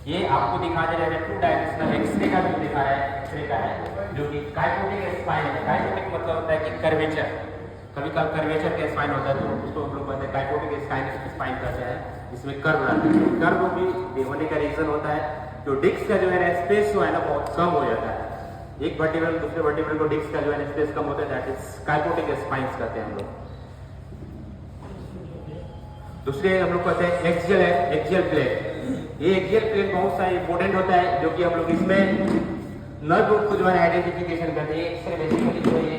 ये आपको दिखा दे रहे हैं 2 डायमेंशनल एक्सरे का व्यू दिखा रहा है, एक्सरे का है, जो कि काइपोटिक स्पाइन है। काइपोटिक मतलब होता है कि कर्वेचर, कभी कभी कर्वेचर का स्पाइन होता है तो उसको हम लोग कहते हैं काइपोटिक स्पाइन कहते हैं, जिसमें कर्व रहता है। कर्व भी होने का रीजन होता है जो डिस्क का जो है ना स्पेस जो है ना बहुत कम हो जाता है, एक वर्टिब्रल दूसरे वर्टिब्रल को डिस्क का जो है स्पेस कम होता है, दैट इज काइपोटिक स्पाइन्स कहते हैं हम लोग। दूसरे हम लोग कहते हैं एक्सियल प्लेन। ये एक्सियल प्लेन बहुत सा इंपॉर्टेंट होता है, जो कि हम लोग इसमें नर्व रूट को जो है आइडेंटिफिकेशन करते हैं। एक्सरे बेसिकली जो ये